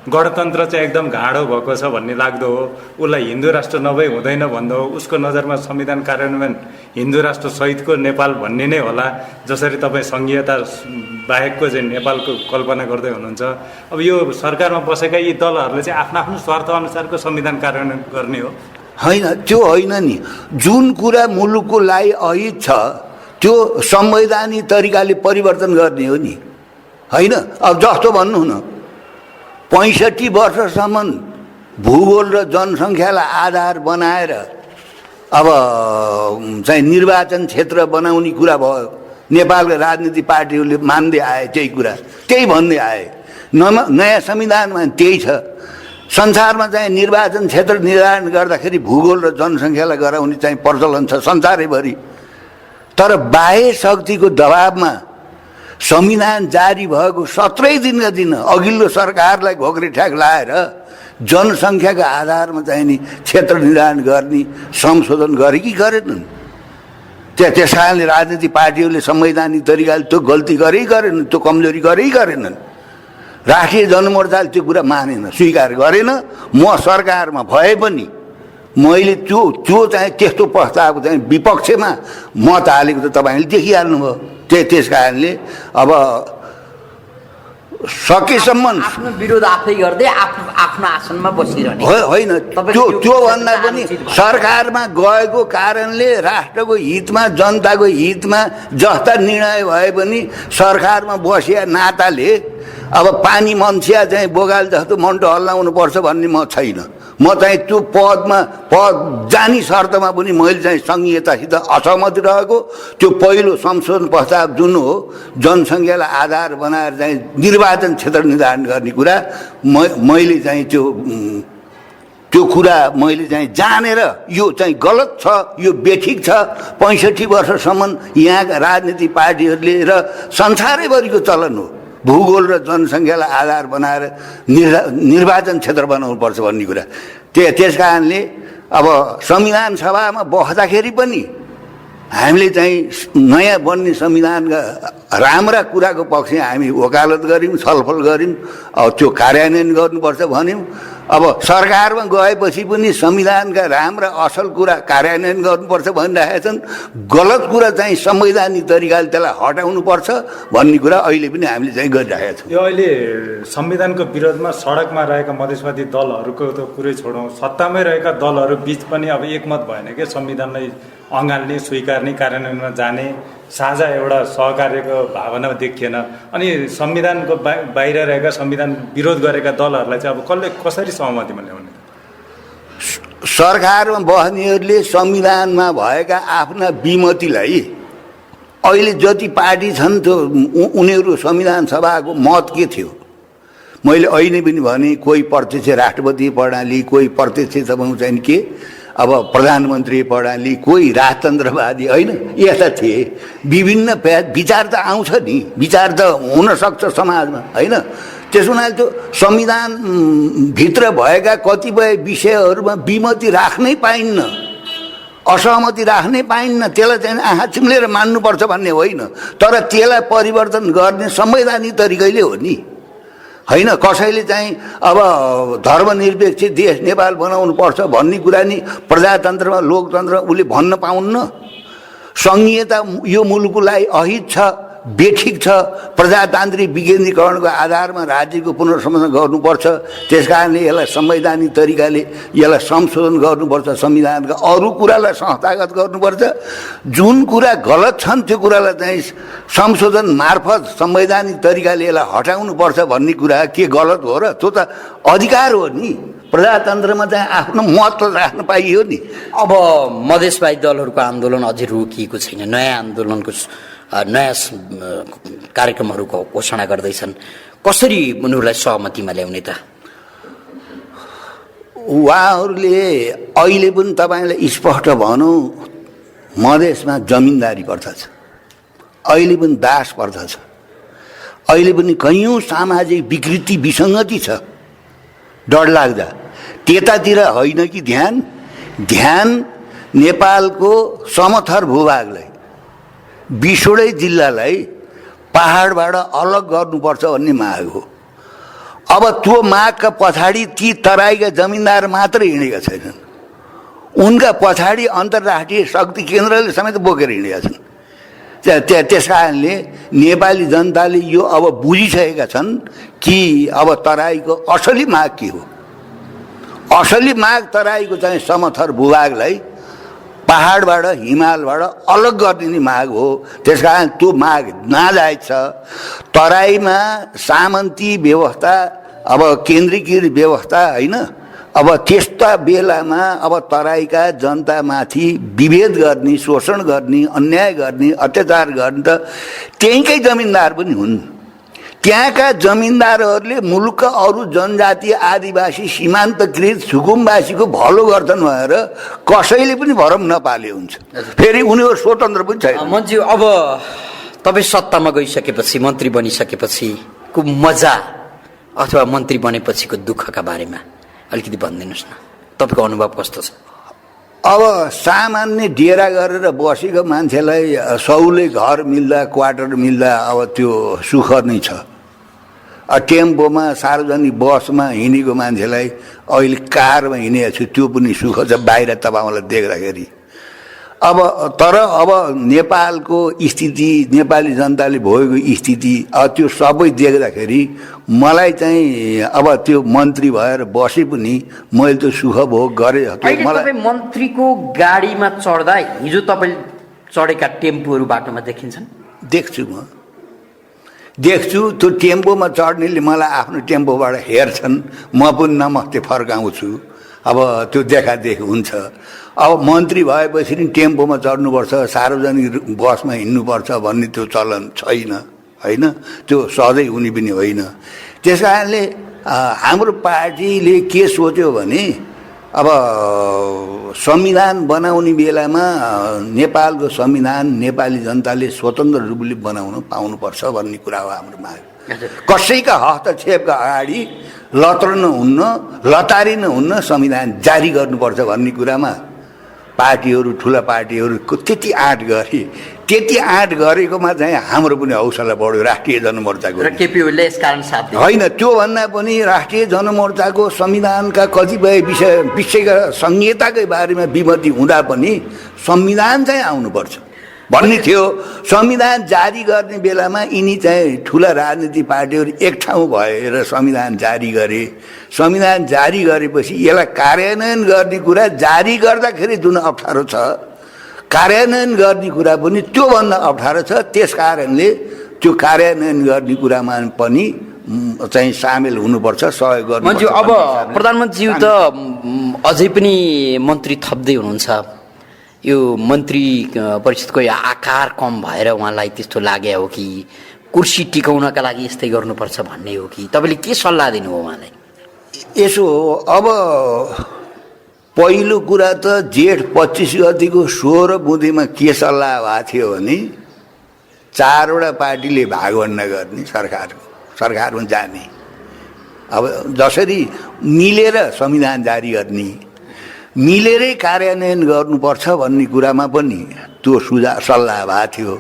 गणतन्त्र चाहिँ एकदम घाँडो भएको छ भन्ने लाग्दो हो, उसलाई हिन्दू राष्ट्र नभई हुँदैन भन्दो हो, उसको नजरमा संविधान कार्यान्वयन हिन्दू राष्ट्र सहितको नेपाल भन्ने नै होला, जसरी तपाईँ संघीयता बाहेकको चाहिँ नेपालको कल्पना गर्दै हुनुहुन्छ। अब यो सरकारमा बसेका यी दलहरूले चाहिँ आफ्नो आफ्नो स्वार्थ अनुसारको संविधान कार्यान्वयन गर्ने हो? होइन, त्यो होइन नि। जुन कुरा मुलुकको लागि अहित छ त्यो संवैधानिक तरिकाले परिवर्तन गर्ने हो नि, होइन? अब जस्तो भन्नु न, 65 वर्षसम्म भूगोल र जनसङ्ख्यालाई आधार बनाएर अब चाहिँ निर्वाचन क्षेत्र बनाउने कुरा भयो। नेपालका राजनीतिक पार्टीहरूले मान्दै आए त्यही कुरा, त्यही भन्दै आए। नयाँ संविधानमा त्यही छ। संसारमा चाहिँ निर्वाचन क्षेत्र निर्धारण गर्दाखेरि भूगोल र जनसङ्ख्यालाई गराउने चाहिँ प्रचलन छ संसारैभरि। तर बाह्य शक्तिको दबावमा संविधान जारी भएको 17 दिनका दिन अघिल्लो सरकारलाई घोक्रे ठ्याक लाएर जनसङ्ख्याको आधारमा चाहिँ नि क्षेत्र निर्धारण गर्ने संशोधन गरे कि गरेनन्? त्यस कारणले राजनीतिक पार्टीहरूले संवैधानिक तरिकाले त्यो गल्ती गरे गरेनन्, त्यो कमजोरी गरे गरेनन्। राष्ट्रिय जनमोर्चाले त्यो कुरा मानेन, स्वीकार गरेन। म सरकारमा भए पनि मैले त्यो चाहिँ त्यस्तो प्रस्ताव चाहिँ विपक्षमा मत हालेको त तपाईँले देखिहाल्नुभयो। त्यस कारणले अब सकेसम्म आफ्नो विरोध आफै गर्दै आफ्नो आसनमा बसिरहने होइन, त्योभन्दा पनि सरकारमा गएको कारणले राष्ट्रको हितमा जनताको हितमा जस्ता निर्णय भए पनि सरकारमा बसिया नाताले अब पानी मन्सिया चाहिँ बोगाल जस्तो मन्टो हल्लाउनु पर्छ भन्ने म छैन। म चाहिँ त्यो पद जानी शर्तमा पनि मैले चाहिँ सङ्घीयतासित असहमत रहेको। त्यो पहिलो संशोधन प्रस्ताव जुन हो जनसङ्ख्यालाई आधार बनाएर चाहिँ निर्वाचन क्षेत्र निर्धारण गर्ने कुरा मैले चाहिँ त्यो कुरा मैले चाहिँ जानेर यो चाहिँ गलत छ, यो बेठिक छ। 65 वर्षसम्म यहाँका राजनीतिक पार्टीहरूले र संसारैभरिको चलन हो भूगोल र जनसङ्ख्यालाई आधार बनाएर निर्वाचन क्षेत्र बनाउनुपर्छ भन्ने कुरा। त्यस कारणले अब संविधान सभामा बस्दाखेरि पनि हामीले चाहिँ नयाँ बन्ने संविधानका राम्रा कुराको पक्षमा हामी वकालत गऱ्यौँ, छलफल गऱ्यौँ, अब त्यो कार्यान्वयन गर्नुपर्छ भन्यौँ। अब सरकारमा गएपछि पनि संविधानका राम्रा असल कुरा कार्यान्वयन गर्नुपर्छ भनिरहेका छन्। गलत कुरा चाहिँ संवैधानिक तरिकाले त्यसलाई हटाउनुपर्छ भन्ने कुरा अहिले पनि हामीले चाहिँ गरिरहेका छौँ। यो अहिले संविधानको विरोधमा सडकमा रहेका मधेसवादी दलहरूको त कुरै छोडौँ, सत्तामै रहेका दलहरू बिच पनि अब एकमत भएन कि संविधानलाई अँगाल्ने, स्वीकार्ने, कार्यान्वयनमा जाने साझा एउटा सहकार्यको भावना देखिएन। अनि संविधानको बाहिर रहेका संविधान विरोध गरेका दलहरूलाई चाहिँ अब कसरी सहमतिमा ल्याउने? सरकारमा बस्नेहरूले संविधानमा भएका आफ्ना विमतिलाई अहिले जति पार्टी छन् त्यो उनीहरू संविधान सभाको मत के थियो मैले अहिले पनि भने, कोही प्रत्यक्ष राष्ट्रपति प्रणाली, कोही प्रत्यक्ष तपाईँ चाहिँ के अब प्रधानमन्त्री प्रणाली, कोही राजतन्त्रवादी होइन, यस्ता थिए। विभिन्न विचार त आउँछ नि, विचार त हुनसक्छ समाजमा होइन। त्यसो हुनाले त्यो संविधानभित्र भएका कतिपय विषयहरूमा विमति राख्नै पाइन्न, असहमति राख्नै पाइन्न। त्यसलाई चाहिँ आँखा चिम्लेर मान्नुपर्छ भन्ने होइन, तर त्यसलाई परिवर्तन गर्ने संवैधानिक तरिकाले हो नि होइन। कसैले चाहिँ अब धर्मनिरपेक्ष देश नेपाल बनाउनु पर्छ भन्ने कुरा नि प्रजातन्त्रमा लोकतन्त्रमा उसले भन्न पाउन्न। सङ्घीयता यो मुलुकको लागि अहित छ, बेठिक छ। प्रजातान्त्रिक विकेन्द्रीकरणको आधारमा राज्यको पुनर्संरचना गर्नुपर्छ। त्यस कारणले यसलाई संवैधानिक तरिकाले यसलाई संशोधन गर्नुपर्छ, संविधानका अरू कुरालाई संस्थागत गर्नुपर्छ। जुन कुरा गलत छन् त्यो कुरालाई चाहिँ संशोधन मार्फत संवैधानिक तरिकाले यसलाई हटाउनुपर्छ भन्ने कुरा के गलत हो र? त्यो त अधिकार हो नि, प्रजातन्त्रमा चाहिँ आफ्नो मत राख्न पाइयो नि। अब मधेसवादी दलहरूको आन्दोलन अझै रोकिएको छैन, नयाँ आन्दोलनको नयाँ कार्यक्रमहरूको घोषणा गर्दैछन्। कसरी उनीहरूलाई सहमतिमा ल्याउने त? उहाँहरूले अहिले पनि तपाईँलाई स्पष्ट भनौँ, मधेसमा जमिनदारी प्रथा छ, अहिले पनि दास प्रथा छ, अहिले पनि कैयौँ सामाजिक विकृति विसङ्गति छ। डरलाग्दा त्यतातिर होइन कि ध्यान नेपालको समथर भूभागलाई, 20वटै जिल्लालाई पहाडबाट अलग गर्नुपर्छ भन्ने माग हो। अब त्यो मागका पछाडि ती तराईका जमिनदार मात्र हिँडेका छैनन्, उनका पछाडि अन्तर्राष्ट्रिय शक्ति केन्द्रले समेत बोकेर हिँडेका छन्। त्यस कारणले नेपाली जनताले यो अब बुझिसकेका छन् कि अब तराईको असली माग के हो। असली माग तराईको चाहिँ समथर भूभागलाई पहाडबाट हिमालबाट अलग गर्ने माग हो। त्यस कारण त्यो माग नाजायज छ। तराईमा सामन्ती व्यवस्था, अब केन्द्रीकृत व्यवस्था होइन, अब त्यस्ता बेलामा अब तराईका जनतामाथि विभेद गर्ने, शोषण गर्ने, अन्याय गर्ने, अत्याचार गर्ने त त्यहीँकै जमिनदार पनि हुन्। त्यहाँका जमिनदारहरूले मुलुकका अरू जनजाति, आदिवासी, सीमान्तकृत सुकुमवासीको भलो गर्छन् भनेर कसैले पनि भरम नपाले हुन्छ। फेरि उनीहरू स्वतन्त्र पनि छैन। मन्त्री, अब तपाईँ सत्तामा गइसकेपछि, मन्त्री बनिसकेपछिको मजा अथवा मन्त्री बनेपछिको दुःखका बारेमा अलिकति भनिदिनुहोस् न, तपाईँको अनुभव कस्तो छ? अब सामान्य डेरा गरेर बसेको मान्छेलाई सौले घर मिल्दा क्वार्टर मिल्दा अब त्यो सुख नै छ। टेम्पोमा सार्वजनिक बसमा हिँडेको मान्छेलाई अहिले कारमा हिँडेको छु त्यो पनि सुख छ बाहिर तपाईँलाई देख्दाखेरि। अब तर अब नेपालको स्थिति, नेपाली जनताले भोगेको स्थिति त्यो सबै देख्दाखेरि मलाई चाहिँ अब त्यो मन्त्री भएर बसे पनि मैले त सुख भोग गरेँ। तपाईँ मन्त्रीको गाडीमा चढ्दा हिजो तपाईँ चढेका टेम्पोहरू बाटोमा देखिन्छन्? देख्छु, म देख्छु। त्यो टेम्पोमा चढ्नेले मलाई आफ्नो टेम्पोबाट हेर्छन्, म पनि नमस्ते फर्काउँछु। अब त्यो देखादेखि हुन्छ। अब मन्त्री भएपछि नि टेम्पोमा चढ्नुपर्छ, सार्वजनिक बसमा हिँड्नुपर्छ भन्ने त्यो चलन छैन, होइन? त्यो सधैँ हुने पनि होइन। त्यस कारणले हाम्रो पार्टीले के सोच्यो भने अब संविधान बनाउने बेलामा नेपालको संविधान नेपाली जनताले स्वतन्त्र रूपले बनाउन पाउनुपर्छ भन्ने कुरा हो हाम्रो माग। कसैका हस्तक्षेपका अगाडि लत्रिन हुन्न, लतारिन हुन्न, संविधान जारी गर्नुपर्छ भन्ने कुरामा पार्टीहरू, ठुला पार्टीहरूको त्यति आँट गरे। त्यति आँट गरेकोमा चाहिँ हाम्रो पनि हौसला बढ्यो राष्ट्रिय जनमोर्चाको। र केपी ओलीले यसकारण साथ दिए होइन, त्योभन्दा पनि राष्ट्रिय जनमोर्चाको संविधानका कतिपय विषयका संहिताकै बारेमा विमति हुँदा पनि संविधान चाहिँ आउनुपर्छ भन्ने थियो। संविधान जारी गर्ने बेलामा यिनी चाहिँ ठुला राजनीतिक पार्टीहरू एक ठाउँ भएर संविधान जारी गरे। संविधान जारी गरेपछि यसलाई कार्यान्वयन गर्ने कुरा जारी गर्दाखेरि जुन अप्ठ्यारो छ, कार्यान्वयन गर्ने कुरा पनि त्योभन्दा अप्ठ्यारो छ। त्यस कारणले त्यो कार्यान्वयन गर्ने कुरामा पनि चाहिँ सामेल हुनुपर्छ, सहयोग गर्नुपर्छ। अब प्रधानमन्त्रीज्यू त अझै पनि मन्त्री थप्दै हुनुहुन्छ। यो मन्त्री परिषदको आकार कम भएर उहाँलाई त्यस्तो लागे हो कि कुर्सी टिकाउनका लागि यस्तै गर्नुपर्छ भन्ने हो कि तपाईँले के सल्लाह दिनुभयो उहाँलाई? यसो अब पहिलो कुरा त जेठ 25 गतिको 16 बुँदीमा के सल्लाह भएको थियो भने 4वटा पार्टीले भागवण्डा गर्ने, सरकारमा जाने। अब जसरी मिलेर संविधान जारी गर्ने, मिलेरै कार्यान्वयन गर्नुपर्छ भन्ने कुरामा पनि त्यो सल्लाह भएको थियो।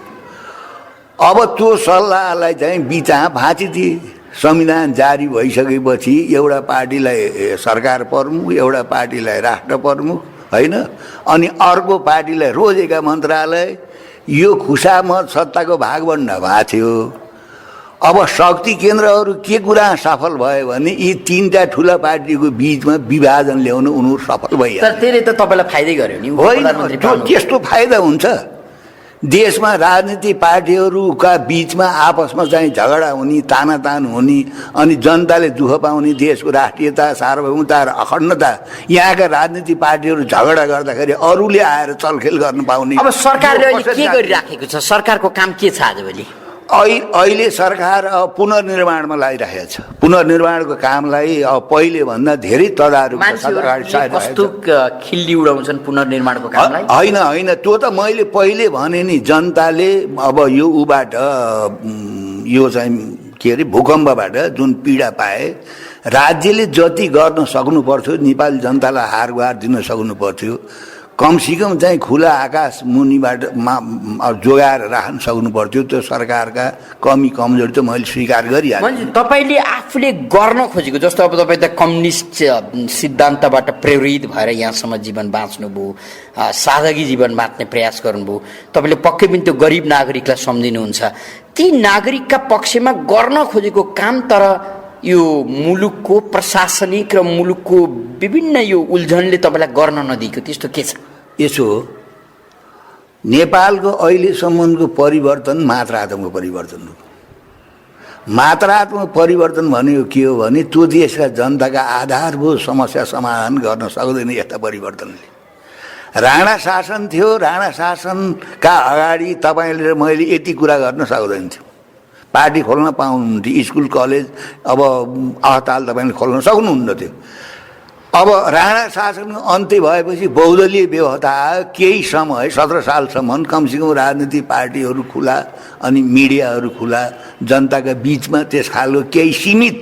अब त्यो सल्लाहलाई चाहिँ बिचमा भाँचिदिए। संविधान जारी भइसकेपछि एउटा पार्टीलाई सरकार प्रमुख, एउटा पार्टीलाई राष्ट्र प्रमुख, होइन? अनि अर्को पार्टीलाई रोजेका मन्त्रालय, यो खुसामत सत्ताको भागवण्डा भएको थियो। अब शक्ति केन्द्रहरू के कुरा सफल भयो भने यी 3टा ठुला पार्टीको बीचमा विभाजन ल्याउन उनीहरू सफल भइहाल्यो। तर त्यसले त तपाईँलाई फाइदै गर्यो नि? होइन, त्यस्तो फाइदा हुन्छ। देशमा राजनीतिक पार्टीहरूका बीचमा आपसमा चाहिँ झगडा हुने, तानातान हुने, अनि जनताले दुःख पाउने, देशको राष्ट्रियता, सार्वभौमता र अखण्डता, यहाँका राजनीतिक पार्टीहरू झगडा गर्दाखेरि अरूले आएर चलखेल गर्न पाउने। अब सरकारले अहिले के गरिराखेको छ? सरकारको काम के छ आजभोलि? अहिले सरकार पुनर्निर्माणमा लागिरहेको छ। पुनर्निर्माणको कामलाई पहिले भन्दा धेरै तदारु कस्तो खिल्ली उडाउँछन् पुनर्निर्माणको कामलाई? होइन, त्यो त मैले पहिले भने नि, जनताले अब यो उबाट यो चाहिँ के अरे भूकम्पबाट जुन पीडा पाए, राज्यले जति गर्न सक्नु पर्थ्यो, नेपाली जनतालाई हारगुहार दिन सक्नु पर्थ्यो, कमसेकम चाहिँ खुला आकाश मुनिबाट जोगाएर राख्न सक्नु पर्थ्यो। त्यो सरकारका कमी कमजोरी त मैले स्वीकार गरिहालेँ। तपाईँले आफूले गर्न खोजेको, जस्तो अब तपाईँ त कम्युनिस्ट सिद्धान्तबाट प्रेरित भएर यहाँसम्म जीवन बाँच्नुभयो, सादगी जीवन बाँच्ने प्रयास गर्नुभयो, तपाईँले पक्कै पनि त्यो गरिब नागरिकलाई सम्झिनुहुन्छ। ती नागरिकका पक्षमा गर्न खोजेको काम तर यो मुलुकको प्रशासनिक र मुलुकको विभिन्न यो उल्झनले तपाईँलाई गर्न नदिएको त्यस्तो के छ? यसो नेपालको अहिलेसम्मको परिवर्तन मात्रात्मक परिवर्तन हो। मात्रात्मक परिवर्तन भनेको के हो भने त्यो देशका जनताका आधारभूत समस्या समाधान गर्न सक्दैन यस्ता परिवर्तनले। राणा शासन थियो, राणा शासनका अगाडि तपाईँले र मैले यति कुरा गर्न सक्दैन थियो। पार्टी खोल्न पाउनुहुन्थ्यो, स्कुल कलेज अब अस्पताल तपाईँले खोल्न सक्नुहुन्न थियो। अब राणा शासनको अन्त्य भएपछि बहुदलीय व्यवस्था आयो। केही समय 17 सालसम्म कमसेकम राजनीतिक पार्टीहरू खुला अनि मिडियाहरू खुला, जनताका बिचमा त्यस खालको केही सीमित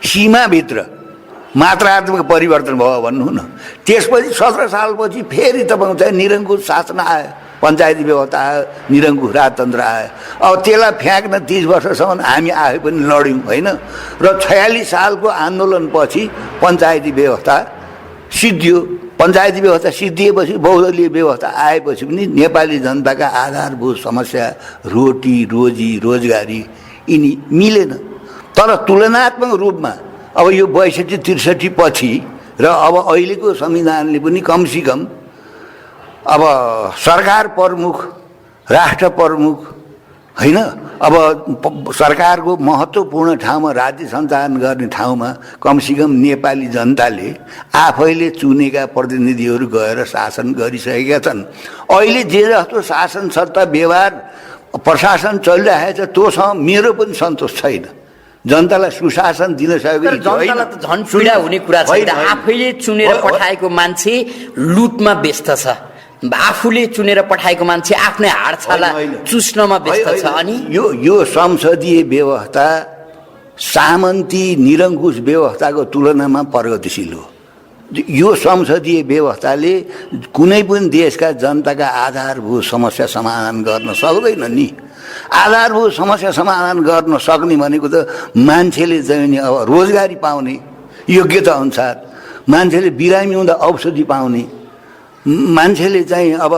सीमाभित्र मात्रात्मक परिवर्तन भयो भन्नु न। त्यसपछि 17 सालपछि फेरि तपाईँको चाहिँ निरङ्कुश शासन आयो, पञ्चायती व्यवस्था आयो, निरङ्कुश राजतन्त्र आयो। अब त्यसलाई फ्याँक्न 30 वर्षसम्म हामी आफै पनि लड्यौँ होइन। र 46 सालको आन्दोलनपछि पञ्चायती व्यवस्था सिद्धियो। पञ्चायती व्यवस्था सिद्धिएपछि बहुदलीय व्यवस्था आएपछि पनि नेपाली जनताका आधारभूत समस्या रोटी रोजी रोजगारी यिनी मिलेन। तर तुलनात्मक रूपमा अब यो 62-63 पछि र अब अहिलेको संविधानले पनि कमसेकम अब सरकार प्रमुख, राष्ट्र प्रमुख होइन, अब सरकारको महत्त्वपूर्ण ठाउँमा राज्य सञ्चालन गर्ने ठाउँमा कमसेकम नेपाली जनताले आफैले चुनेका प्रतिनिधिहरू गएर शासन गरिसकेका छन्। अहिले जे जस्तो शासन सत्ता व्यवहार प्रशासन चलिरहेको छ त्योसँग मेरो पनि सन्तोष छैन। जनतालाई सुशासन दिन सकेको जनतालाई त झन् पीडा हुने कुरा छैन। आफैले चुनेर पठाएको मान्छे लुटमा व्यस्त छ, आफूले चुनेर पठाएको मान्छे आफ्नै हाडछाला चुस्नमा व्यस्त छ। अनि यो संसदीय व्यवस्था सामन्ती निरङ्कुश व्यवस्थाको तुलनामा प्रगतिशील हो। यो संसदीय व्यवस्थाले कुनै पनि देशका जनताका आधारभूत समस्या समाधान गर्न सक्दैन नि। आधारभूत समस्या समाधान गर्न सक्ने भनेको त मान्छेले चाहिँ नि अब रोजगारी पाउने, योग्यता अनुसार मान्छेले बिरामी हुँदा औषधि पाउने, मान्छेले चाहिँ अब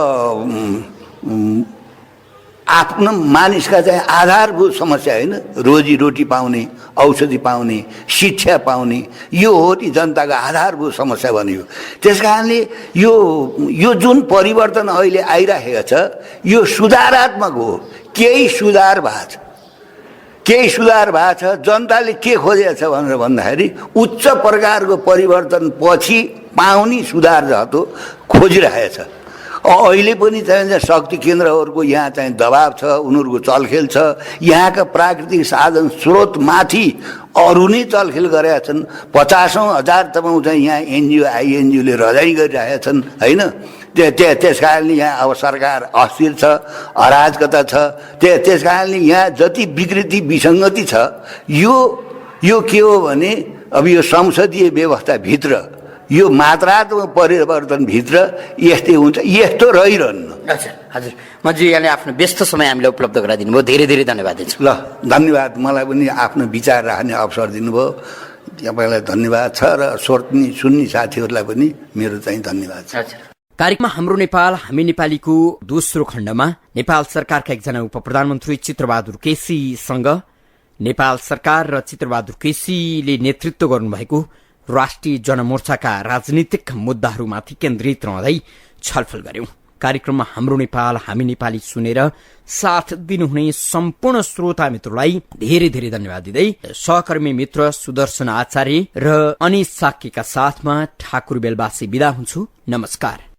आफ्नो मानिसका चाहिँ आधारभूत समस्या होइन, रोजीरोटी पाउने, औषधि पाउने, शिक्षा पाउने, यो हो नि जनताको आधारभूत समस्या बन्यो। त्यस कारणले यो जुन परिवर्तन अहिले आइरहेको छ यो सुधारात्मक हो। केही सुधार भएको छ। जनताले के खोजेको छ भनेर भन्दाखेरि उच्च प्रकारको परिवर्तन पछि पाउने सुधार जस्तो खोजिरहेछ। अहिले पनि चाहिँ शक्ति केन्द्रहरूको यहाँ चाहिँ दबाब छ, उनीहरूको चलखेल छ। यहाँका प्राकृतिक साधन स्रोतमाथि अरू नै चलखेल गरेका छन्। 50,000 तपाईँको चाहिँ यहाँ एनजिओ आइएनजिओले रजाइ गरिरहेका छन् होइन। त्यस कारणले यहाँ अब सरकार अस्थिर छ, अराजकता छ। त्यस कारणले यहाँ जति विकृति विसङ्गति छ यो के हो भने अब यो संसदीय व्यवस्थाभित्र यो मात्रात्मक परिवर्तनभित्र यस्तै हुन्छ, यस्तो रहिरहन्न। अच्छा हजुर, मन्त्री यहाँले आफ्नो व्यस्त समय हामीलाई उपलब्ध गराइदिनु भयो, धेरै धेरै धन्यवाद दिन्छु। ल धन्यवाद। मलाई पनि आफ्नो विचार राख्ने अवसर दिनुभयो, तपाईँलाई धन्यवाद छ र सुन्ने साथीहरूलाई पनि मेरो चाहिँ धन्यवाद छ। कार्यक्रममा हाम्रो नेपाल हामी नेपालीको दोस्रो खण्डमा नेपाल सरकारका एकजना उप प्रधानमन्त्री चित्रबहादुर केसीसँग नेपाल सरकार र चित्रबहादुर केसीले नेतृत्व गर्नुभएको राष्ट्रिय जनमोर्चाका राजनीतिक मुद्दाहरूमाथि केन्द्रित रहँदै छलफल गर्यौं। कार्यक्रममा हाम्रो नेपाल हामी नेपाली सुनेर साथ दिनुहुने सम्पूर्ण श्रोता मित्रलाई धेरै धेरै धन्यवाद दिँदै सहकर्मी मित्र सुदर्शन आचार्य र अनिश साक्यका साथमा ठाकुर बेलबासी बिदा हुन्छु। नमस्कार।